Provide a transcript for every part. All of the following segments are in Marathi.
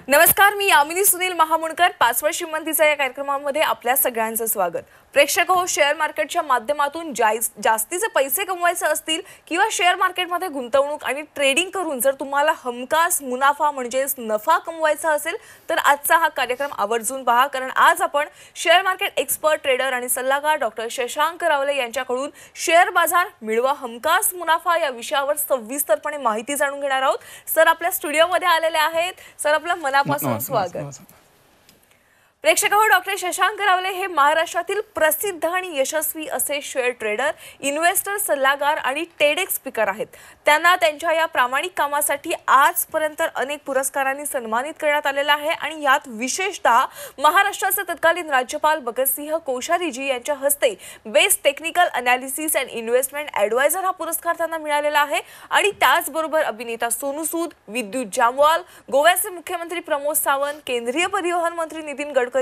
नमस्कार, मी यामिनी सुनील महामुणकर. पाचवा श्रीमंतीचा या कार्यक्रमामध्ये आपल्या सगळ्यांचं स्वागत. प्रेक्षक हो, शेअर मार्केटच्या माध्यमातून जास्तीचे पैसे कमवायचे असतील किंवा शेअर मार्केटमध्ये गुंतवणूक आणि ट्रेडिंग करून जर तुम्हाला हमखास मुनाफा म्हणजेच नफा कमवायचा असेल तर आजचा हा कार्यक्रम आवर्जून पहा, कारण आज आपण शेअर मार्केट एक्सपर्ट, ट्रेडर आणि सल्लागार डॉक्टर शशांक रावले यांच्याकडून शेअर बाजार मिळवा हमखास मुनाफा या विषयावर सविस्तरपणे माहिती जाणून घेणार आहोत. सर आपल्या स्टुडिओमध्ये आलेले आहेत. सर आपलं मनापासून स्वागत. प्रेक्षक हो, डॉक्टर शशांक रावले हे महाराष्ट्रातील प्रसिद्ध आणि यशस्वी असे शेअर ट्रेडर, इन्व्हेस्टर, सल्लागार आणि टेडेक्स स्पीकर आहेत. त्यांना त्यांच्या या प्रामाणिक कामासाठी आजपर्यंत अनेक पुरस्कारांनी सन्मानित करण्यात आलेला आहे आणि यात विशेषतः महाराष्ट्राचे तत्कालीन राज्यपाल भगतसिंह कोश्यारीजी यांच्या हस्ते best technical analysis and investment advisor हा पुरस्कार त्यांना मिळालेला आहे. आणि त्याचबरोबर अभिनेता सोनू सूद, विद्युत जामवाल, गोव्याचे मुख्यमंत्री प्रमोद सावंत, केंद्रीय परिवहन मंत्री नितीन गडकरी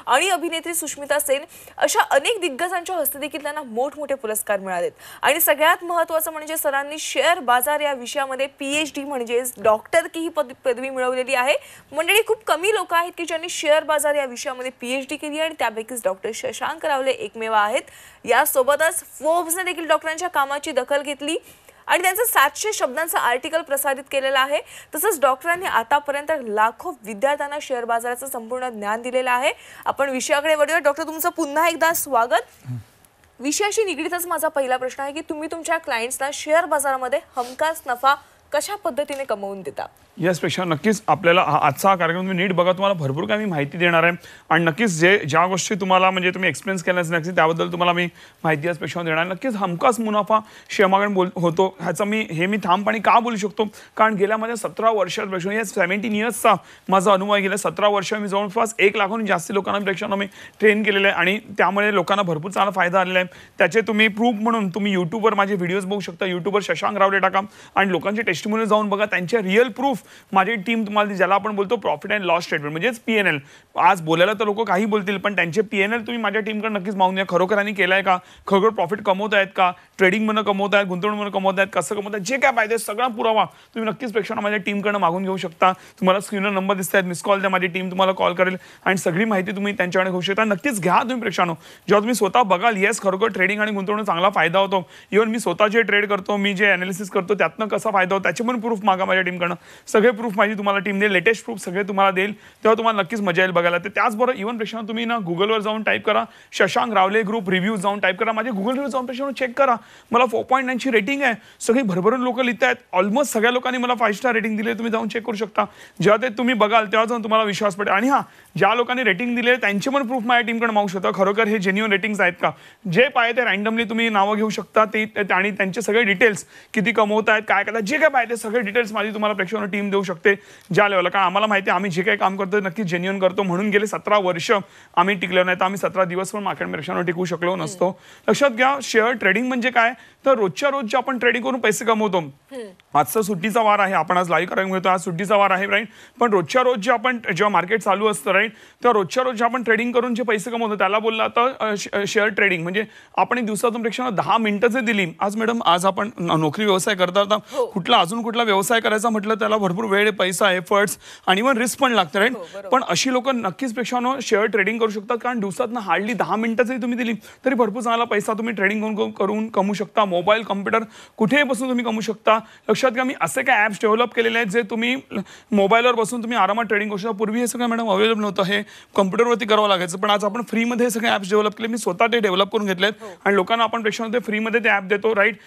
आणि अभिनेत्री सुष्मिता सेन अशा अनेक दिग्गजांच्या हस्ते देखील त्यांना मोठमोठे पुरस्कार मिळालेत. आणि सगळ्यात महत्त्वाचं म्हणजे सरांनी शेअर बाजार या विषयामध्ये PhD म्हणजेच डॉक्टर की ही पदवी मिळवलेली आहे. मंडळी, खूप कमी लोक आहेत की ज्यांनी शेअर बाजार या विषयामध्ये PhD केली आणि त्यापैकीच डॉक्टर शशांक रावले एकमेव आहेत. यासोबतच फोर्ब्सने देखील डॉक्टरांच्या कामाची दखल घेतली आणि त्यांचं 700 शब्दांचं आर्टिकल प्रसारित केलेलं आहे. तसंच डॉक्टरांनी आतापर्यंत लाखो विद्यार्थ्यांना शेअर बाजाराचं संपूर्ण ज्ञान दिलेलं आहे. आपण विषयाकडे वळूया. डॉक्टर, तुमचं पुन्हा एकदा स्वागत. विषयाशी निगडीतच माझा पहिला प्रश्न आहे की तुम्ही तुमच्या क्लायंट्सना शेअर बाजारामध्ये हमखास नफा कशा पद्धतीने कमवून देता? याचपेक्षा नक्कीच आपल्याला आजचा कार्यक्रम तुम्ही नीट बघा, तुम्हाला भरपूर काही माहिती देणार आहे आणि नक्कीच ज्या गोष्टी तुम्हाला म्हणजे तुम्ही एक्सपिरियन्स केल्यास नक्कीच त्याबद्दल तुम्हाला मी माहिती याचपेक्षा देणार. नक्कीच हमखास मुनाफा शेअर मार्केट होतो ह्याचं मी ठामपणे का बोलू शकतो, कारण गेल्या माझ्या 17 वर्षांपेक्षा या 17 इयर्सचा माझा अनुभव आहे. गेल्या 17 वर्ष मी जवळपास 1 लाखाहून जास्त लोकांना प्रेक्षकांना मी ट्रेन केलेलं आहे आणि त्यामुळे लोकांना भरपूर चांगला फायदा आलेला आहे. त्याचे तुम्ही प्रूफ म्हणून तुम्ही यूट्यूबवर माझे व्हिडिओज बघू शकता. यूट्यूबवर शशांक रावले टाका आणि लोकांचे टेस्टिमोनियल जाऊन बघा. त्यांचे रिअल प्रूफ माझी टीम तुम्हाला, ज्याला आपण बोलतो प्रॉफिट अँड लॉस स्टेटमेंट म्हणजेच PNL. आज बोलायला तर लोक काही बोलतील, पण त्यांचे PNL तुम्ही माझ्या टीमकडे नक्कीच मागून घ्या. खरोखरांनी केलंय का, खरोखर प्रॉफिट कमवत आहेत का, ट्रेडिंग म्हणून कमवत आहेत, गुंतवणूक म्हणून कमवत आहेत, कसं कमवत आहेत, जे काय पाहिजे सगळा पुरावा तुम्ही नक्कीच प्रेक्षकांना माझ्या टीमकडे मागून घेऊ शकता. तुम्हाला स्क्रीनवर नंबर दिसत आहेत, मिस कॉल द्या, माझी टीम तुम्हाला कॉल करेल आणि सगळी माहिती तुम्ही त्यांच्याकडे घेऊ शकता. नक्कीच घ्या तुम्ही प्रेक्षकांनो. जेव्हा तुम्ही स्वतः बघाल येस खरोखर ट्रेडिंग आणि गुंतवणूक चांगला फायदा होतो. इव्हन मी स्वतः जे ट्रेड करतो, मी जे अनालिसिस करतो त्यातनं कसा फायदा होतो त्याचे पण प्रूफ मागा माझ्या टीमकडनं. सगळे प्रूफ माझी तुम्हाला टीम देईल, लेटेस्ट प्रूफ सगळे तुम्हाला देईल, तेव्हा तुम्हाला नक्कीच मजा येईल बघायला. तर त्याचबरोबर इव्हन प्रेक्षकांनो तुम्ही ना गुगलवर जाऊन टाईप करा शशांक रावले ग्रुप रिव्ह्यूज, जाऊन टाईप करा. माझे गुगल रिव्ह्यू जाऊन प्रेक्षकांनो चेक करा. मला 4.9 ची रेटिंग आहे. सगळी भरभरून लोक लिहित आहेत. ऑलमोस्ट सगळ्या लोकांनी मला 5 स्टार रेटिंग दिली. तुम्ही जाऊन चेक करू शकता. जेव्हा ते तुम्ही बघाल तेव्हा जाऊन तुम्हाला विश्वास पडेल. आणि हां, ज्या लोकांनी रेटिंग दिले त्यांचे पण प्रूफ माझ्या टीमकडे मागू शकता. खरोखर हे जेन्युइन रेटिंग्स आहेत का, जे पाहिजे ते रँडमली तुम्ही नावं घेऊ शकता ते आणि त्यांचे सगळे डिटेल्स, किती कमवत आहेत, काय करतात, जे काय पाहिजे सगळे डिटेल्स माझी तुम्हाला प्रेक्षकांना टीम देऊ शकते ज्या लेवलला. कारण आम्हाला माहिती आहे आम्ही जे काही काम करतो नक्कीच जेन्युइन करतो, म्हणून गेले 17 वर्ष आम्ही टिकलो नाही तर आम्ही 17 दिवस पण मार्केट प्रेक्षकांना टिकू शकलो नसतो. लक्षात घ्या, शेअर ट्रेडिंग म्हणजे काय तर रोजच्या रोज आपण ट्रेडिंग करून पैसे कमवतो. आजचा सुट्टीचा वार आहे, आपण आज लाईव्ह करायला मिळतो, आज सुट्टीचा वार आहे राईट. पण रोजच्या रोज जे आपण जेव्हा मार्केट चालू असतं राईट, तेव्हा रोजच्या रोज जे आपण ट्रेडिंग करून जे पैसे कमवतो त्याला बोलला आता शेअर ट्रेडिंग. म्हणजे आपण एक दिवसातून प्रेक्षकांना 10 मिनिटं जर दिली, आज मॅडम आज आपण नोकरी व्यवसाय करता आता अजून कुठला व्यवसाय करायचा म्हटलं त्याला भरपूर वेळ, पैसा, एफर्ट्स आणि इव्हन रिस्क पण लागतं राईट. पण अशी लोक नक्कीच प्रेक्षकांनो शेअर ट्रेडिंग करू शकतात, कारण दिवसातनं हार्डली 10 मिनिटं जरी तुम्ही दिली तरी भरपूर चांगला पैसा तुम्ही ट्रेडिंग करून कमवू शकता. मोबाईल, कम्प्युटर कुठेही बसून तुम्ही कमवू शकता. लक्षात घ्या, मी असे काय ॲप्स डेव्हलप केलेले आहेत जे तुम्ही मोबाईलवर बसून तुम्ही आरामात ट्रेडिंग करू शकता. पूर्वी हे सगळं मॅडम अवेलेबल नव्हतं, हे कम्प्युटरवरती करावं लागायचं. पण आज आपण फ्रीमध्ये हे सगळे ॲप्स डेव्हलप केले. मी स्वतः ते डेव्हलप करून घेतलेत आणि लोकांना आपण प्रेक्षकांना फ्रीमध्ये ते ॲप देतो राईट.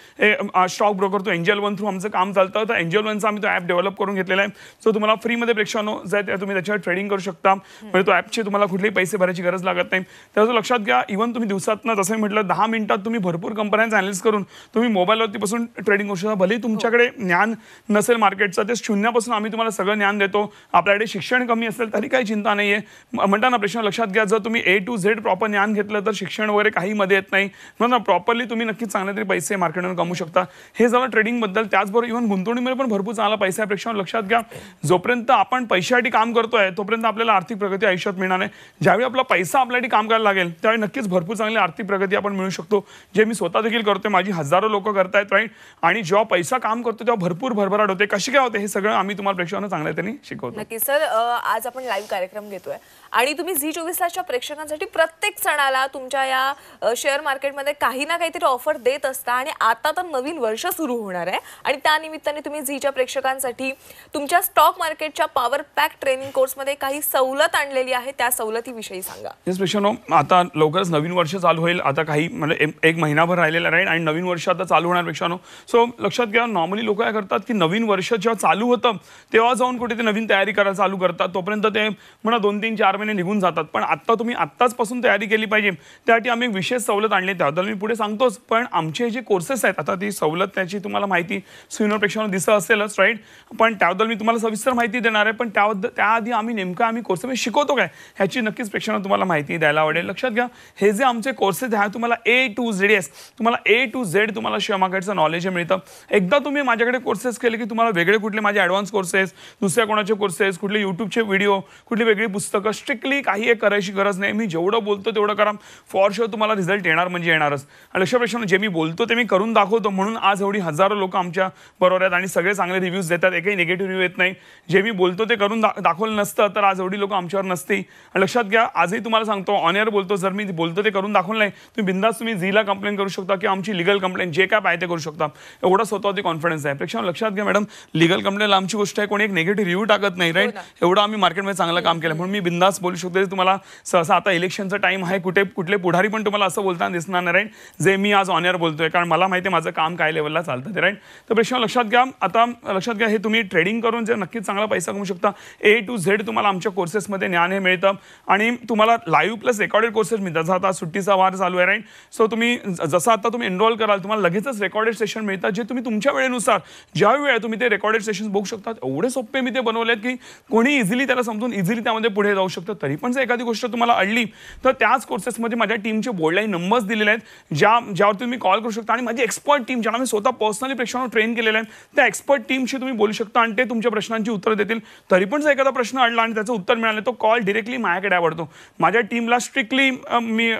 स्टॉक ब्रोकर तो एंजल वन थ्रू आमचं काम चालतं, तर एंजल वनचा आम्ही तो ॲप डेव्हलप करून घेतलेला आहे. सो तुम्हाला फ्रीमध्ये प्रेक्षकांनो जाय तुम्ही त्याच्यावर ट्रेडिंग करू शकता. म्हणजे तो ॲपचे तुम्हाला कुठलेही पैसे भरायची गरज लागत नाही. त्याचं लक्षात घ्या, इव्हन तुम्ही दिवसातनं जसं म्हटलं 10 मिनिटात तुम्ही भरपूर कंपन्यांचं अनालिसिस करून तुम्ही मोबाईलवरती बसून ट्रेडिंग करू शकता. भले तुमच्याकडे ज्ञान नसेल मार्केटचं, ते शून्यापासून आम्ही तुम्हाला सगळं ज्ञान देतो. आपल्याकडे शिक्षण कमी असेल तरी काही चिंता नाही आहे. म्हणता ना प्रश्न लक्षात घ्या, जर तुम्ही A to Z प्रॉपर ज्ञान घेतलं तर शिक्षण वगैरे काही मध्ये येत नाही. म्हणून प्रॉपरली तुम्ही नक्कीच चांगले तरी पैसे मार्केटमध्ये कमवू शकता. हे झालं ट्रेडिंगबद्दल. त्याचबरोबर इव्हन गुंतवणुकीमध्ये पण भरपूर चांगला पैसा आहे. प्रेक्षकांनो लक्षात घ्या, जोपर्यंत आपण पैशासाठी काम करतोय तोपर्यंत आपल्याला आर्थिक प्रगती आयुष्यात मिळणार नाही. ज्यावेळी आपला पैसा आपल्यासाठी काम करायला लागेल त्यावेळी नक्कीच भरपूर चांगली आर्थिक प्रगती आपण मिळू शकतो, जे मी स्वतः देखील करतोय, माझी हजारो लोक करतायत, राईट. आणि जेव्हा पैसा काम करतो तेव्हा भरपूर भरभराट होते. कशी काय होते हे सगळं आम्ही तुम्हाला प्रेक्षकांना चांगल्या त्यांनी शिकवतो. नक्की सर, आज आपण लाईव्ह कार्यक्रम घेतोय आणि तुम्ही झी24च्या प्रेक्षकांसाठी प्रत्येक सणाला तुमच्या या शेअर मार्केटमध्ये काही ना काहीतरी ऑफर देत असता आणि आता तर नवीन वर्ष सुरू होणार आहे आणि त्या निमित्ताने तुम्ही झीच्या प्रेक्षकांसाठी तुमच्या स्टॉक मार्केटच्या पॉवर पॅक ट्रेनिंग कोर्समध्ये काही सवलत आणलेली आहे, त्या सवलतीविषयी सांगा. येस प्रेक्षकांनो, आता लवकरच नवीन वर्ष चालू होईल. आता काही म्हणजे एक महिनाभर राहिलेला राहील आणि नवीन वर्ष आता चालू होणार प्रेक्षकांनो. सो लक्षात घ्या, नॉर्मली लोक काय करतात की नवीन वर्ष जेव्हा चालू होतं तेव्हा जाऊन कुठे ते नवीन तयारी करायला चालू करतात, तोपर्यंत ते म्हणा 2-3-4 महिने निघून जातात. पण आता तुम्ही आत्ताचपासून तयारी केली पाहिजे. त्यासाठी आम्ही एक विशेष सवलत आणली, त्याबद्दल मी पुढे सांगतोच. पण आमचे जे कोर्सेस आहेत आता ती सवलत त्याची तुम्हाला माहिती स्क्रीनवर प्रेक्षकांना दिसत असेलच, राईट. पण त्याबद्दल मी तुम्हाला सविस्तर माहिती देणार आहे. पण त्याआधी आम्ही कोर्सेस शिकवतो काय ह्याची नक्कीच प्रेक्षकांना तुम्हाला माहिती द्यायला आवडेल. लक्षात घ्या, हे जे आमचे कोर्सेस आहेत तुम्हाला A to Z तुम्हाला A to Z तुम्हाला शेअर मार्केटचं नॉलेज मिळतं. एकदा तुम्ही माझ्याकडे कोर्सेस केले की तुम्हाला वेगळे कुठले माझे ॲडव्हान्स कोर्सेस, दुसऱ्या कोणाचे कोर्सेस, कुठले यूट्यूबचे व्हिडिओ, कुठली वेगळी पुस्तकं, स्ट्रिक्टली काही एक करायची गरज नाही. मी जेवढं बोलतो तेवढं करा, फॉर शुअर तुम्हाला रिझल्ट येणार म्हणजे येणारच. आणि लक्षात प्रेक्षकांनो, जे मी बोलतो ते मी करून दाखवतो, म्हणून आज एवढी हजारो लोक आमच्या बरोबर आहेत आणि सगळे चांगले रिव्ह्यूज देतात, एकही निगेटिव्ह रिव्ह्यू येत नाही. जे मी बोलतो ते करून दाखवलं नसतं तर आज एवढी लोक आमच्यावर नसते. आणि लक्षात घ्या, आजही तुम्हाला सांगतो ऑन एअर बोलतो, जर मी बोलतो ते करून दाखवलं नाही तुम्ही बिंदास तुम्ही झीला कंप्लेंट करू शकता किंवा आमची लिगल कंप्लेंट जे काय पाहिजे ते करू शकता. एवढा स्वतःवरती कॉन्फिडन्स आहे. प्रेक्षकांनो लक्षात घ्या मॅडम, लिगल कंप्लेंट आमची गोष्ट आहे, कोणी एक निगेटिव्ह रिव्ह्यू टाकत नाही, राईट. एवढं आम्ही मार्केटमध्ये चांगलं काम केलं म्हणून मी बिंदास बोलू शकतो. तुम्हाला सहसा आता इलेक्शनचा टाइम आहे, कुठले पुढारी पण तुम्हाला असं बोलताना दिसणार नाही, राईट, जे मी आज ऑन एअर बोलतोय, कारण मला माहिती आहे माझं काम काय लेवलला चालतं ते, राईट. तर प्रेक्षकांनो लक्षात घ्या, आता लक्षात घ्या, हे तुम्ही ट्रेडिंग करून जे नक्कीच चांगला पैसा कमवू शकता. A to Z तुम्हाला आमच्या कोर्सेसमध्ये ज्ञान हे मिळतं आणि तुम्हाला लाईव्ह प्लस रेकॉर्डेड कोर्सेस मिळतात. जसं आता सुट्टीचा वार चालू आहे, राईट. सो तुम्ही जसं आता तुम्ही एनरोल कराल तुम्हाला लगेचच रेकॉर्डेड सेशन मिळतात, जे तुम्ही तुमच्या वेळेनुसार ज्या वेळ तुम्ही ते रेकॉर्डेड सेशन बघू शकता. एवढे सोपे मी ते बनवलेत की कोणी इझिली त्याला समजून इझिली त्यामध्ये पुढे जाऊ शकतं. तरी पण जर एखादी गोष्ट तुम्हाला अडली तर त्याच कोर्सेसमध्ये माझ्या टीमचे बोर्डलाईन नंबर्स दिलेले आहेत, ज्यावर तुम्ही कॉल करू शकता आणि माझी एक्सपर्ट टीम, ज्यांना मी स्वतः पर्सनली प्रेक्षकांना ट्रेन केलेलं आहे, त्या एक्सपर्ट टीमशी तुम्ही बोलू शकता आणि ते तुमच्या प्रश्नांची उत्तर देतील. तरी पण जर एखादा प्रश्न अडला आणि त्याचं उत्तर मिळालं तो कॉल डिरेक्टली माझ्याकडे आवडतो. माझ्या टीमला स्ट्रिक्टली मी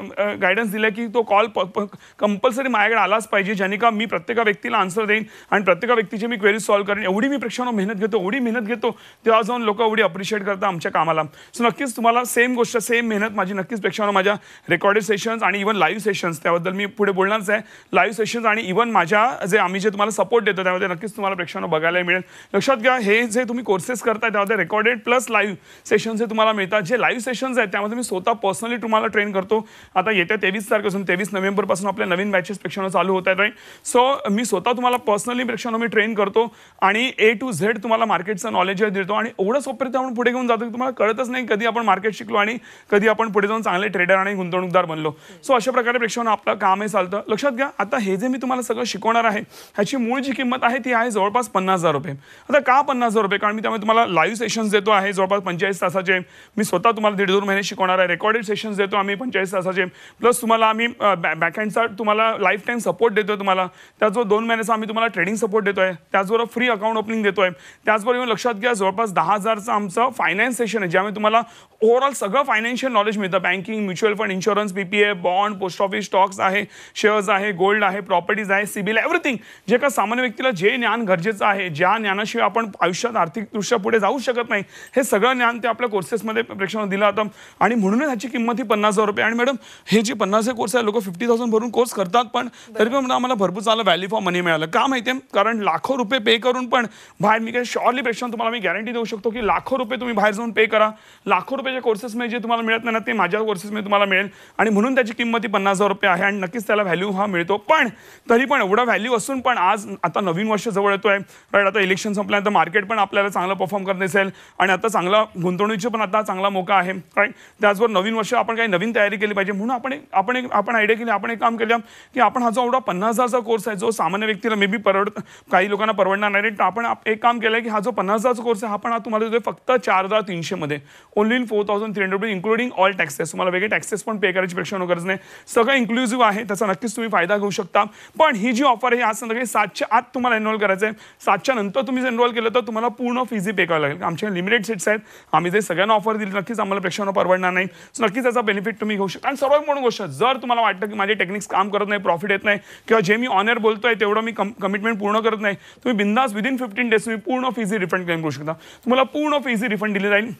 गायडन्स दिलं की तो कॉल कंपल्सरी माझ्याकडे आलाच पाहिजे, ज्याने का मी प्रत्येक व्यक्तीला आन्सर देईन आणि प्रत्येक व्यक्तीची मी क्वेरीज सॉल्व्ह करेन. एवढी मी प्रेक्षकांना एवढी मेहनत घेतो तेव्हा जाऊन लोक एवढी अप्रिशिएट करतात आमच्या कामाला. सो नक्कीच तुम्हाला सेम गोष्ट, सेम मेहनत माझी नक्कीच प्रेक्षकांना माझ्या रेकॉर्डेड सेशन्स आणि इव्हन लाईव्ह सेशन्स, त्याबद्दल मी पुढे बोलणारच आहे. लाईव्ह सेशन्स आणि इव्हन माझ्या आम्ही जे तुम्हाला सपोर्ट देतो त्यामध्ये नक्कीच तुम्हाला प्रेक्षकांना बघायला मिळेल. लक्षात घ्या, हे जे तुम्ही कोर्सेस करताय त्यामध्ये रेकॉर्डेड प्लस लाईव्ह सेशन्स हे तुम्हाला मिळतात. जे लाईव्ह सेशन्स आहेत त्यामध्ये मी स्वतः पर्सनली तुम्हाला ट्रेन करतो. आता येत्या 23 तारखेपासून 23 नोव्हेंबरपासून आपल्या नवीन बॅचेस प्रेक्षकांना चालू होत आहेत, राईट. सो मी स्वतः तुम्हाला पर्सनली प्रेक्षकांना मी ट्रेन करतो आणि A to Z तुम्हाला मार्केटचं नॉलेज देतो आणि एवढं सोपरित्या आपण पुढे घेऊन जातो की तुम्हाला कळतच नाही कधी आपण मार्केट शिकलो आणि कधी आपण पुढे जाऊन चांगले ट्रेडर आणि गुंतवणूकदार बनलो. सो अशा प्रकारे प्रेक्षकांना आपलं काम हे चालतं. लक्षात घ्या, आता हे जे मी तुम्हाला सगळं शिकवणार आहे ह्याची मूळ जी किंमत आहे ती आहे जवळपास 50,000 रुपये. आता का 50,000 रुपये? कारण मी त्यामुळे तुम्हाला लाईव्ह सेशन्स देतो आहे जवळपास 45 तासाचे. मी स्वतः तुम्हाला 1.5-2 महिने शिकवणार आहे. रेकॉर्डेड सेशन्स देतो आम्ही 45 तासाचे. प्लस तुम्हाला आम्ही बॅकहँडचा तुम्हाला लाईफ टाईम सपोर्ट देतो. तुम्हाला त्याचबरोबर 2 महिन्याचा आम्ही तुम्हाला ट्रेडिंग सपोर्ट देतोय. त्याचबरोबर फ्री अकाउंट ओपनिंग देतोय. त्याचबरोबर लक्षात घ्या, जवळपास 10,000चं आमचं फायनान्स सेशन आहे, ज्यामध्ये तुम्हाला ओव्हरऑल सगळं फायनान्शियल नॉलेज मिळतं. Banking, mutual fund, insurance, PPA, bond, post office, stocks आहे, शेअर्स आहे, गोल्ड आहे, प्रॉपर्टीज आहे, सिबिल, एव्हरीथिंग. जे का सामान्य व्यक्तीला जे ज्ञान गरजेचं आहे, ज्या ज्ञानाशिवाय आपण आयुष्यात आर्थिकदृष्ट्या पुढे जाऊ शकत नाही, हे सगळं ज्ञान ते आपल्या कोर्सेसमध्ये प्रेक्षकांना दिलं जातं आणि म्हणूनच ह्याची किंमत ही 50,000 रुपये. आणि मॅडम, हे जे 50,000 कोर्स आहे लोक 50,000 भरून कोर्स करतात, पण तरी पण आम्हाला भरपूर चांगलं व्हॅल्यू फॉर मनी मिळालं. का माहिती आहे? कारण लाखो रुपये पे करून पण बाहेर मी काय शॉर्टली प्रेक्षकांना तुम्हाला मी गॅरंटी देऊ शकतो की लाखो रुपये तुम्ही बाहेर जाऊन पे करा, लाखो रुपयाच्या कोर्सेसमध्ये जे तुम्हाला मिळत नाही ना ते माझ्या कोर्सेसमध्ये तुम्हाला मिळेल आणि म्हणून त्याची किंमत ही 50,000 रुपये आहे आणि नक्कीच त्याला व्हॅल्यू हा मिळतो. पण तरी पण एवढा व्हॅल्यू असून पण आज आता नवीन वर्ष जवळ येतोय, राईट. आता इलेक्शन संपल्यानंतर मार्केट पण आपल्याला चांगलं परफॉर्म करत असेल आणि आता चांगला गुंतवणुकीचा पण आता चांगला मोका आहे, राईट. त्याचबरोबर नवीन वर्ष आपण काही नवीन तयारी केली पाहिजे म्हणून आपण आयडिया केली, आपण एक काम केलं की आपण हा जो एवढा 50,000चा कोर्स आहे जो सामान्य व्यक्तीला मे बी काही लोकांना परवडणार नाही, आपण एक काम केलं की हा जो 50,000चा कोर्स आहे हा पण तुम्हाला देतोय फक्त 4,300 मध्ये, ओनली इन 4,300 रुपये इन्क्लुडिंग ऑल टॅक्सेस. तुम्हाला वेगळे टॅक्सेस पण पे करायची प्रेक्षकांना गरज नाही, सगळं इन्क्लुझिव्ह आहे, त्याचा नक्कीच तुम्ही फायदा घेऊ शकता. पण ही जी ऑफर आहे आज संध्याकाळी 7च्या आत तुम्हाला एनरोल करायचं आहे. 7च्या नंतर तुम्ही जर एनरोल केलं तर तुम्हाला पूर्ण फीज पे करावं लागेल. आमच्या लिमिटेड सीट्स आहेत. आम्ही जे सगळ्यांना ऑफर दिली नक्कीच आम्हाला प्रेक्षकांना परवडणार नाही. सो नक्कीच त्याचा बेनिफिट तुम्ही घेऊ शकता. आणि सर्वात मोठी गोष्ट, जर तुम्हाला वाटतं की माझे टेक्निक्स काम करत नाही, प्रॉफिट येत नाही, किंवा जे मी ऑन एअर बोलतोय तेवढं मी कमिटमेंट पूर्ण करत नाही, तुम्ही बिंदास विदिन 15 डेज तुम्ही पूर्ण फीज रिफंड क्लेम करू शकता. तुम्हाला पूर्ण फीज रिफंड दिली जाईल.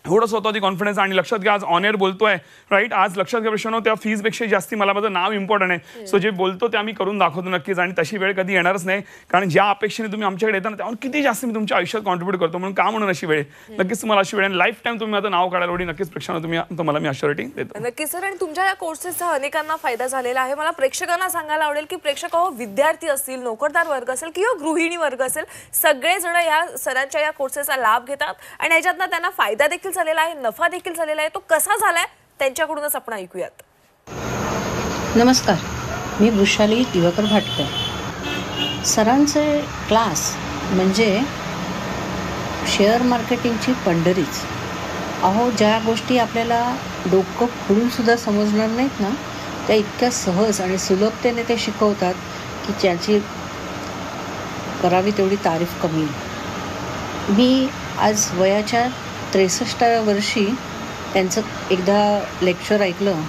एवढं स्वतःची कॉन्फिडन्स. आणि लक्षात घ्या, आज ऑन एअर बोलतोय राईट. आज लक्षात घ्या प्रश्न, त्या फीजपेक्षा जास्ती मला माझं नाव इम्पॉर्टंट आहे. सो जे बोलतो ते आम्ही करून दाखवतो नक्कीच. आणि तशी वेळ कधी येणारच नाही, कारण ज्या अपेक्षेने तुम्ही आमच्याकडे येता ना त्यावर किती जास्त मी तुमच्या आयुष्यात कॉन्ट्रीब्यूट करतो. म्हणून का म्हणून अशी वेळ नक्कीच तुम्हाला अशी वेळ लाईफ टाईम तुम्ही आता नाव काढायला नक्कीच प्रेक्षकांना तुम्हाला मी अश्युरिटी देतो. नक्कीच सर. आणि तुमच्या या कोर्सेसचा अनेकांना फायदा झालेला आहे. मला प्रेक्षकांना सांगायला आवडेल की प्रेक्षक विद्यार्थी असतील, नोकरदार वर्ग असेल किंवा गृहिणी वर्ग असेल, सगळेजण या सरांच्या या कोर्सेसचा लाभ घेतात आणि याच्यातनं त्यांना फायदा देखील झालेला आहे, नफा देखील झालेला आहे. तो कसा झालाय त्यांच्याकडूनच आपण ऐकूयात. नमस्कार, मी वृषाली दिवाकर भाटकर. सरांचे क्लास म्हणजे शेअर मार्केटिंगची पंढरीच. अहो, ज्या गोष्टी आपल्याला डोकं फोडून सुद्धा समजणार नाहीत ना, त्या इतक्या सहज आणि सुलभतेने ते शिकवतात की ज्याची करावी तेवढी तारीफ कमी. मी आज वयाच्या 63व्या वर्षी त्यांचं एकदा लेक्चर ऐकलं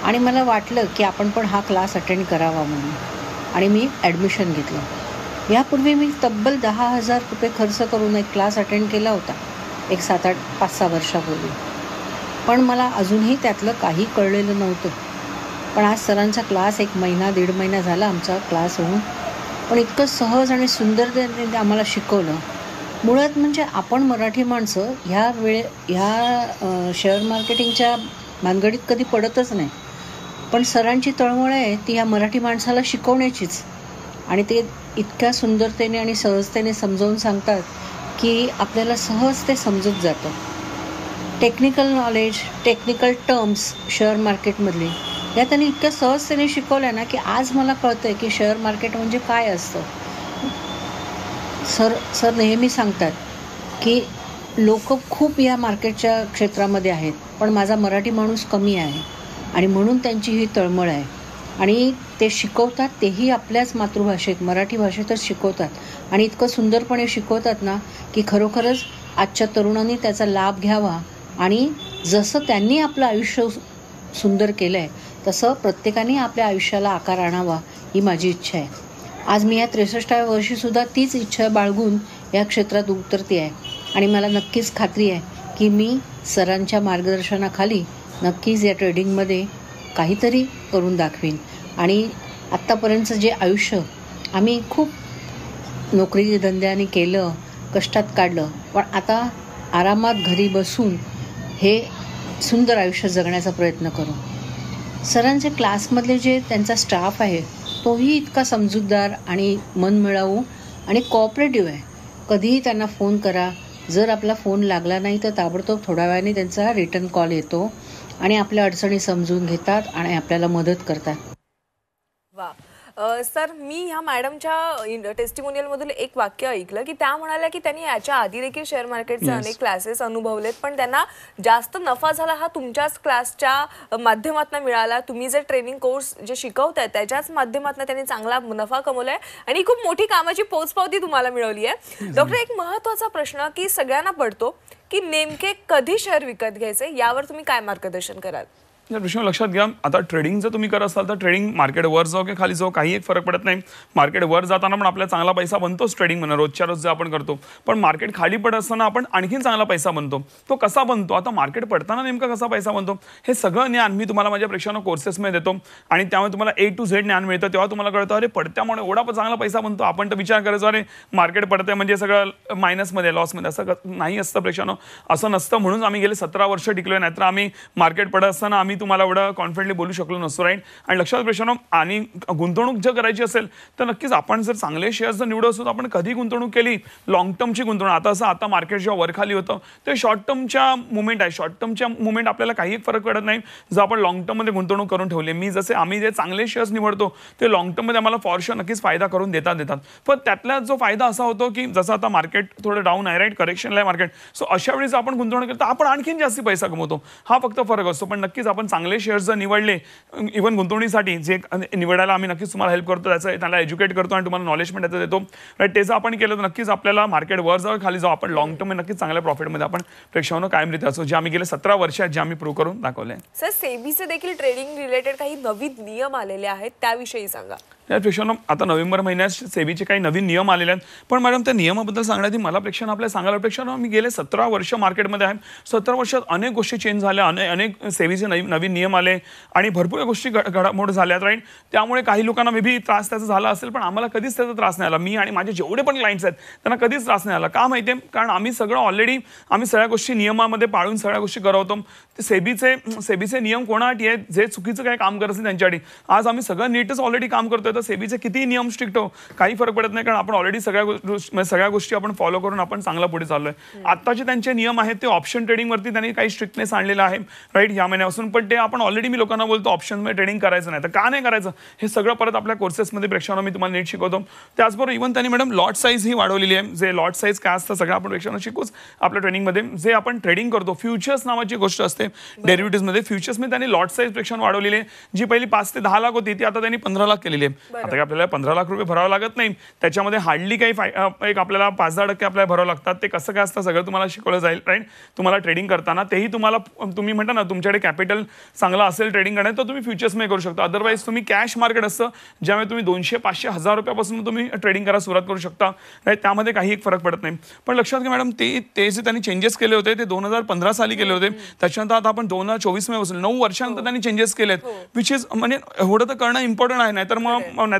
आणि मला वाटलं की आपण पण हा क्लास अटेंड करावा म्हणून, आणि मी ॲडमिशन घेतलं. यापूर्वी मी तब्बल 10,000 रुपये खर्च करून एक क्लास अटेंड केला होता, एक 5-6 वर्षापूर्वी. पण मला अजूनही त्यातलं काही कळलेलं नव्हतं. पण आज सरांचा क्लास 1 महिना 1.5 महिना झाला आमचा क्लास होऊन, पण इतकं सहज आणि सुंदर त्यांनी आम्हाला शिकवलं. मुळात म्हणजे आपण मराठी माणसं ह्या शेअर मार्केटिंगच्या भानगडीत कधी पडतच नाही. पण सरांची तळमळ आहे ती ह्या मराठी माणसाला शिकवण्याचीच. आणि ते इतक्या सुंदरतेने आणि सहजतेने समजावून सांगतात की आपल्याला सहज ते समजत जातं. Technical knowledge, technical terms share मार्केटमधली या त्यांनी इतक्या सहजतेने शिकवल्या ना की आज मला कळतं आहे की शेअर मार्केट म्हणजे काय असतं. सर नेहमी सांगतात की लोक खूप या मार्केटच्या क्षेत्रामध्ये आहेत, पण माझा मराठी माणूस कमी आहे आणि म्हणून त्यांची ही तळमळ आहे. आणि ते शिकवतात तेही आपल्याच मातृभाषेत, मराठी भाषेतच शिकवतात. आणि इतकं सुंदरपणे शिकवतात ना की खरोखरच आजच्या तरुणांनी त्याचा लाभ घ्यावा आणि जसं त्यांनी आपलं आयुष्य सुंदर केलं आहे तसं प्रत्येकाने आपल्या आयुष्याला आकार आणावा ही माझी इच्छा आहे. आज मी या 63व्या वर्षीसुद्धा तीच इच्छा बाळगून या क्षेत्रात उतरते आहे. आणि मला नक्कीच खात्री आहे की मी सरांच्या मार्गदर्शनाखाली नक्कीच या ट्रेडिंगमध्ये काहीतरी करून दाखवीन. आणि आत्तापर्यंतचं जे आयुष्य आम्ही खूप नोकरी धंद्याने केलं, कष्टात काढलं, पण आता आरामात घरी बसून हे सुंदर आयुष्य जगण्याचा प्रयत्न करू. सरांचे क्लासमधले जे त्यांचा स्टाफ आहे तोही इतका समजूतदार आणि मनमिळावू आणि कोऑपरेटिव्ह आहे. कधीही त्यांना फोन करा, जर आपला फोन लागला नाही तर ताबडतोब थोड्या वेळाने त्यांचा रिटर्न कॉल येतो आणि आपल्या अडचणी समजून घेतात आणि आपल्याला मदत करतात. वा. सर, मी ह्या मॅडमच्या टेस्टिमोनियलमधून एक वाक्य ऐकलं की त्या म्हणाल्या की त्यांनी याच्या आधी देखील शेअर मार्केटचे अनेक क्लासेस अनुभवलेत, पण त्यांना जास्त नफा झाला हा तुमच्याच क्लासच्या माध्यमातून मिळाला. तुम्ही जे ट्रेनिंग कोर्स जे शिकवताय त्याच्याच माध्यमातून त्यांनी चांगला नफा कमवलाय आणि खूप मोठी कामाची पोचपावती तुम्हाला मिळवली आहे. डॉक्टर, एक महत्त्वाचा प्रश्न की सगळ्यांना पडतो की नेमके कधी शेअर विकत घ्यायचे, यावर तुम्ही काय मार्गदर्शन कराल? या प्रश्न लक्षात घ्या. आता ट्रेडिंग जर तुम्ही करत असाल तर ट्रेडिंग मार्केट वर जाऊ की खाली जाऊ काही एक फरक पडत नाही. मार्केट वर जाताना पण आपल्याला चांगला पैसा बनतोच ट्रेडिंग म्हणून, रोजच्या रोज जे आपण करतो. पण मार्केट खाली पडत असताना आपण आणखीन चांगला पैसा बनतो. तो कसा बनतो, आता मार्केट पडताना नेमका कसा पैसा बनतो हे सगळं ज्ञान मी तुम्हाला माझ्या प्रेक्षकांना कोर्सेसमध्ये देतो. आणि त्यामुळे तुम्हाला A to Z ज्ञान मिळतं. तेव्हा तुम्हाला कळतं अरे पडत्यामुळे एवढा चांगला पैसा बनतो. आपण तर विचार करायचो अरे मार्केट पडतंय म्हणजे सगळं मायनसमध्ये, लॉसमध्ये. असं नाही असतं प्रेक्षकांनो, असं नसतं. म्हणून आम्ही गेले 17 वर्ष टिकलोय. नाहीतर आम्ही मार्केट पडत असताना आम्ही तुम्हाला एवढं कॉन्फिडेंटली बोलू शकलो नसतो. राईट. आणि लक्षात प्रश्न, आणि गुंतवणूक जर करायची असेल तर नक्कीच आपण जर चांगले शेअर्स जर निवडत असतो तर आपण कधी गुंतवणूक केली, लॉंग टर्मची गुंतवणूक. आता मार्केट जेव्हा वर खाली होतं ते शॉर्ट टर्मच्या मुवमेंट आहे. शॉर्ट टर्मच्या मुवमेंट आपल्याला काही फरक पडत नाही जर आपण लॉंग टर्ममध्ये गुंतवणूक करून ठेवली. आम्ही जे चांगले शेअर्स निवडतो ते लॉंग टर्ममध्ये आम्हाला फॉर शुअर नक्कीच फायदा करून देतात. पण त्यातला जो फायदा असा होतो की जसं आता मार्केट थोडं डाऊन आहे, राईट, करेक्शनला आहे मार्केट. सो अशा वेळी आपण गुंतवणूक केली तर आपण आणखीन जास्ती पैसा कमवतो. हा फक्त फरक असतो. पण नक्कीच आपण चांगले शेअर्स जर निवडले इव्हन गुंतवणुकीसाठी जे निवडायला आम्ही नक्कीच तुम्हाला हेल्प करतो, त्याचं त्याला एज्युकेट करतो आणि तुम्हाला नॉलेज पण त्याचं देतो, राईट. ते जर आपण केलं तर नक्कीच आपल्याला मार्केट वर जाऊ खाली जाऊ आपण लॉंग टर्म नक्कीच चांगल्या प्रॉफिटमध्ये आपण प्रेक्षकांना कायमरित्या असो, जे आम्ही गेले 17 वर्षात जे आम्ही प्रूव्ह करून दाखवले. सर, सेबीचे देखील ट्रेडिंग रिलेटेड काही नवीन नियम आलेले आहेत, त्याविषयी सांगा. या प्रेक्षकांना आता नोव्हेंबर महिन्यात सेबीचे काही नवीन नियम आलेले आहेत, पण मॅडम त्या नियमाबद्दल सांगण्याआधी मला प्रेक्षकांना आपल्या सांगायला, प्रेक्षकांना मी गेले 17 वर्ष मार्केटमध्ये आहे. 17 वर्षात अनेक गोष्टी चेंज झाल्या, अनेक सेबीचे नवीन नियम आले आणि भरपूर गोष्टी घडामोड झाल्यात, राईट. त्यामुळे काही लोकांना मे बी त्रास त्याचा झाला असेल, पण आम्हाला कधीच त्याचा त्रास नाही आला. मी आणि माझे जेवढे पण क्लायंट्स आहेत त्यांना कधीच त्रास नाही आला. का माहिती आहे? कारण आम्ही सगळं ऑलरेडी आम्ही सगळ्या गोष्टी नियमामध्ये पाळून सगळ्या गोष्टी करवतो. ते सेबीचे नियम कोणासाठी आहेत? जे चुकीचं काही काम करत असेल त्यांच्यासाठी. आज आम्ही सगळं नीटच ऑलरेडी काम करतोय, तर सेबीचे किती नियम स्ट्रिक्ट हो काही फरक पडत नाही, कारण आपण ऑलरेडी सगळ्या गोष्टी आपण फॉलो करून आपण चांगला पुढे चाललोय. आत्ताचे त्यांचे नियम आहेत ते ऑप्शन ट्रेडिंगवरती त्यांनी काही स्ट्रिक्टनेस आणलेला आहे, राईट, या महिन्यापासून. पण ते आपण ऑलरेडी मी लोकांना बोलतो ऑप्शनमध्ये ट्रेडिंग करायचं नाही. तर का नाही करायचं हे सगळं परत आपल्या कोर्सेसमध्ये प्रेक्षकांना मी तुम्हाला नीट शिकवतो. त्याचबरोबर इव्हन त्यांनी मॅडम लॉट साईज ही वाढवलेली आहे. जे लॉट साईज काय असतं सगळं आपण प्रेक्षकांना शिकूच आपल्या ट्रेनिंगमध्ये. जे आपण ट्रेडिंग करतो फ्युचर्स नावाची गोष्ट असते डेरिव्हेटिव्हमध्ये, फ्युचर्समध्ये त्यांनी लॉट साईज प्रेक्षकांना वाढवलेली आहे. जी पहिली 5 ते 10 लाख होती ती आता त्यांनी 15 लाख केलेली आहे. आता काय आपल्याला 15 लाख रुपये भरावं लागत नाही, त्याच्यामध्ये हार्डली काही एक आपल्याला 5-10% आपल्याला भरावं लागतात. ते कसं काय असतं सगळं तुम्हाला शिकवलं जाईल, राईट. तुम्हाला ट्रेडिंग करताना तेही तुम्ही म्हणता ना तुमच्याकडे कॅपिटल चांगला असेल ट्रेडिंग करण्यात तर तुम्ही फ्युचर्समध्ये करू शकता. अदरवाईज तुम्ही कॅश मार्केट असतं ज्यामुळे तुम्ही 200-500-1000 रुपयापासून तुम्ही ट्रेडिंग करायला सुरुवात करू शकता, राईट. त्यामध्ये काही एक फरक पडत नाही. पण लक्षात घ्या मॅडम, ते जे त्यांनी चेंजेस केले होते ते 2015 साली केले होते. त्याच्यानंतर आता आपण 2024 मध्ये बसलो, 9 वर्षानंतर त्यांनी चेंजेस केलेत, विच इज म्हणजे एवढं तर करणं इम्पॉर्टंट आहे, नाहीतर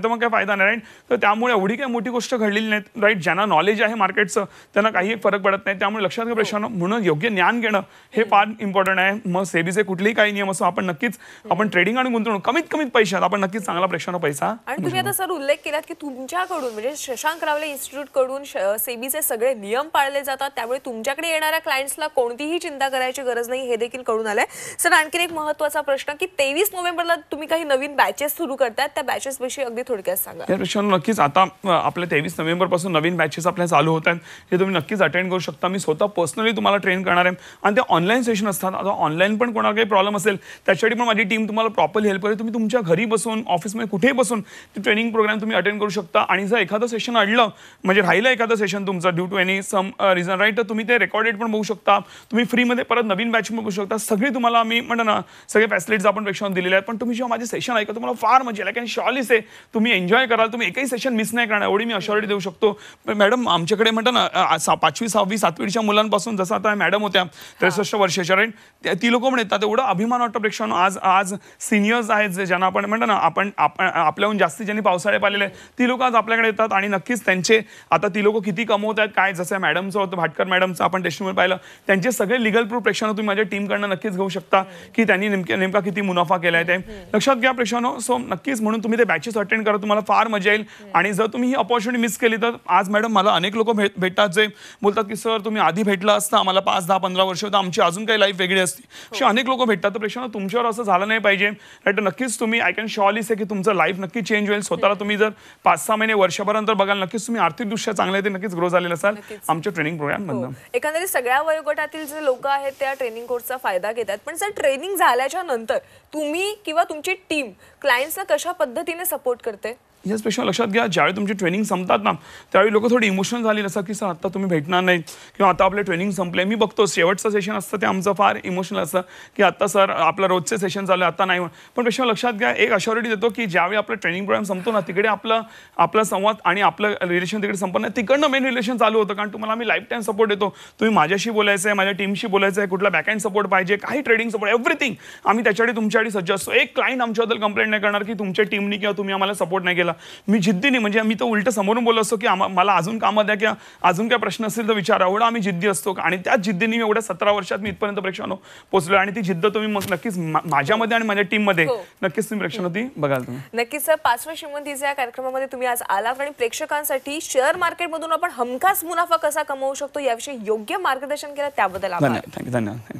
मग काय फायदा नाही, राईट. तर त्यामुळे एवढी काही मोठी गोष्ट घडलेली नाही, राईट. ज्यांना नॉलेज आहे मार्केटचं त्यांना काही एक फरक पडत नाही. त्यामुळे लक्षात घ्या प्रेक्षकांनो, म्हणून योग्य ज्ञान घेणं हे फार इम्पॉर्टंट आहे. मग सेबीचे कुठलेही काही नियम असो आपण नक्कीच आपण ट्रेडिंग आणि गुंतवणूक कमीत पैशात आपण नक्कीच चांगला प्रेक्षकांना पैसा. आणि तुम्ही आता सर उल्लेख केलात की तुमच्याकडून म्हणजे शशांक रावले इन्स्टिट्यूट कडून सेबीचे सगळे नियम पाळले जातात, त्यामुळे तुमच्याकडे येणाऱ्या क्लायंट्सला कोणतीही चिंता करायची गरज नाही, हे देखील कळून आलंय. सर, आणखी एक महत्त्वाचा प्रश्न की 23 नोव्हेंबरला तुम्ही काही नवीन बॅचेस सुरू करतायत, त्या बॅचेस विषयी अगदी थोडक्यात सांगा. या प्रेक्षकांनो, नक्कीच आता आपल्या 23 नोव्हेंबर पासून नवीन बॅचेस आपल्या चालू होत आहेत, जे तुम्ही नक्कीच अटेंड करू शकता. मी स्वतः पर्सनली तुम्हाला ट्रेन करणार आहे आणि ते ऑनलाईन सेशन असतात. आता ऑनलाईन पण कोणाला काही प्रॉब्लेम असेल त्यासाठी पण माझी टीम तुम्हाला प्रॉपरली हेल्प करेल. तुम्ही तुमच्या घरी बसून ऑफिसमध्ये कुठेही बसून ते ट्रेनिंग प्रोग्राम तुम्ही अटेंड करू शकता. आणि जर एखादं सेशन अडलं म्हणजे राहिलं एखादं सेशन तुमचं due to any some reason, right, तर तुम्ही ते रेकॉर्डेड पण बघू शकता. तुम्ही फ्रीमध्ये परत नवीन बॅच बघू शकता. सगळी तुम्हाला मी म्हणतो ना सगळे फॅसिलिटीज आपण प्रेक्षकांना दिलेले आहेत. पण तुम्ही जेव्हा माझे सेशन ऐका तुम्हाला फार मजा येईल, कारण शॉली से तुम्ही एन्जॉय कराल. तुम्ही एकही सेशन मिस नाही करणार एवढी मी अश्युरिटी देऊ शकतो. मॅडम, आमच्याकडे म्हणतो ना 5वी 6वी 7वीच्या मुलांपासून जसं आता मॅडम होत्या 63 वर्षाच्या, राईट, ती लोक पण येतात. एवढं अभिमान वाटतं प्रेक्षकांना. आज सिनियर्स आहेत जे ज्यांना आपण म्हणतो ना आपण आपल्याहून जास्ती ज्यांनी पावसाळे पाहिलेले ती लोक आज आपल्याकडे येतात आणि नक्कीच त्यांचे आता ती लोक किती कमवत आहेत काय, जसं मॅडमचं होतं भाटकर मॅडमचं आपण टेस्टिमोनियल पाहिलं, त्यांचे सगळे लिगल प्रूफ प्रेक्षकांना तुम्ही माझ्या टीमकडनं नक्कीच घेऊ शकता की त्यांनी नेमका किती मुनाफा केला आहे ते लक्षात घ्या प्रेक्षकांनो. सो नक्कीच म्हणून तुम्ही ते बॅचेस अटेंड करा, तुम्हाला फार मजा येईल. आणि जर तुम्ही ही अपॉर्च्युनिटी मिस केली तर आज मॅडम मला अनेक लोक भेटतात जे बोलतात की सर तुम्ही आधी भेटला असता आम्हाला 5, 10, 15 वर्ष तर आमची अजून काही लाईफ वेगळी असती. असे अनेक लोक भेटतात. तर प्रेक्षकांनो, तुमच्यावर असं झालं नाही पाहिजे, राईट. तर नक्कीच तुम्ही आय कॅन शॉली से की तुमचं लाईफ नक्की चेंज होईल. स्वतःला तुम्ही जर 5-6 महिने वर्षभरानंतर बघाल नक्कीच तुम्ही आर्थिकदृष्ट्या चांगले ते नक्कीच ग्रो झालेले असाल आमच्या ट्रेनिंग प्रोग्राममधून. एकंदरीत सगळ्या वयोगटातील जे लोक आहेत त्या ट्रेनिंग कोर्सचा फायदा घेतात. पण जर ट्रेनिंग झाल्याच्या नंतर तुम्ही किंवा तुमची टीम क्लायंट्सना कशा पद्धतीने सपोर्ट करते? याचपेक्षा लक्षात घ्या, ज्यावेळी तुमची ट्रेनिंग संपतात ना त्यावेळी लोक थोडी इमोशनल झालेली असतात की सर आता तुम्ही भेटणार नाही किंवा आता आपले ट्रेनिंग संपले. मी बघतो शेवटचं सेशन असतं ते आमचं फार इमोशनल असतं की आता सर आपलं रोजचे सेशन चालू आहे आता नाही. पण पेक्षा लक्षात घ्या, एक अश्युरिटी देतो की ज्यावेळी आपलं ट्रेनिंग प्रोग्राम संपतो ना तिकडे आपला संवाद आणि आपलं रिलेशन तिकडे संपत नाही, तिकडनं मेन रिलेशन चालू होतं. कारण तुम्हाला आम्ही लाईफ टाईम सपोर्ट देतो. तुम्ही माझ्याशी बोलायचं आहे, माझ्या टीमशी बोलायचं आहे, कुठला बॅकएंड सपोर्ट पाहिजे, काही ट्रेडिंग सपोर्ट, एव्हरीथिंग आम्ही त्याच्यासाठी तुमच्यासाठी सज्ज असतो. एक क्लायंट आमच्याबद्दल कंप्लेंट नाही करणार की तुमच्या टीमनी किंवा तुम्ही आम्हाला सपोर्ट नाही केला. मी जिद्दी नाही, म्हणजे मी तर उलट समोरून बोललो असतो की मला अजून कामं द्या किंवा अजून काय प्रश्न असेल तर विचारा. एवढा आम्ही जिद्दी असतो आणि त्याच जिद्दीने मी एवढ्या 17 वर्षात मी इथपर्यंत प्रेक्षकांनो पोहोचलो. आणि ती जिद्द तुम्ही मग नक्कीच माझ्यामध्ये आणि माझ्या टीममध्ये नक्कीच तुम्ही प्रेक्षकांनो ती बघाल. तुम्ही नक्कीच सर 5व्या श्रीमंतीच्या या कार्यक्रमामध्ये तुम्ही आज आलात आणि प्रेक्षकांसाठी शेअर मार्केटमधून आपण हमखास मुनाफा कसा कमवू शकतो याविषयी योग्य मार्गदर्शन केलं, त्याबद्दल आभार. धन्यवाद.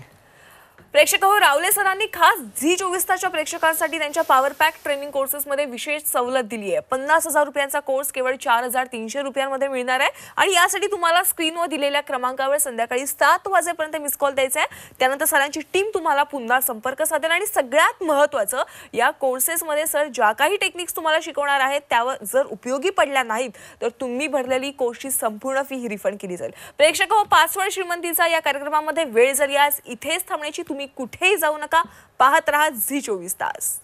प्रेक्षक हो, रावले सरांनी खास झी 24 तासच्या प्रेक्षकांसाठी त्यांच्या पॉवर पॅक ट्रेनिंग कोर्सेसमध्ये विशेष सवलत दिली आहे. 50,000 रुपयांचा कोर्स केवळ 4,300 रुपयांमध्ये मिळणार आहे आणि यासाठी तुम्हाला स्क्रीनवर दिलेल्या क्रमांकावर संध्याकाळी 7 वाजेपर्यंत मिस कॉल द्यायचा आहे. त्यानंतर सरांची टीम तुम्हाला पुन्हा संपर्क साधेल आणि सगळ्यात महत्त्वाचं, या कोर्सेसमध्ये सर ज्या काही टेक्निक्स तुम्हाला शिकवणार आहेत त्यावर जर उपयोगी पडल्या नाहीत तर तुम्ही भरलेली कोर्सची संपूर्ण फी ही रिफंड केली जाईल. प्रेक्षक हो, पासवर्ड श्रीमंतीचा या कार्यक्रमामध्ये वेळ झाली. आज इथेच थांबण्याची, तुम्ही कुठेही जाऊ नका. पाहत रहा झी 24 तास.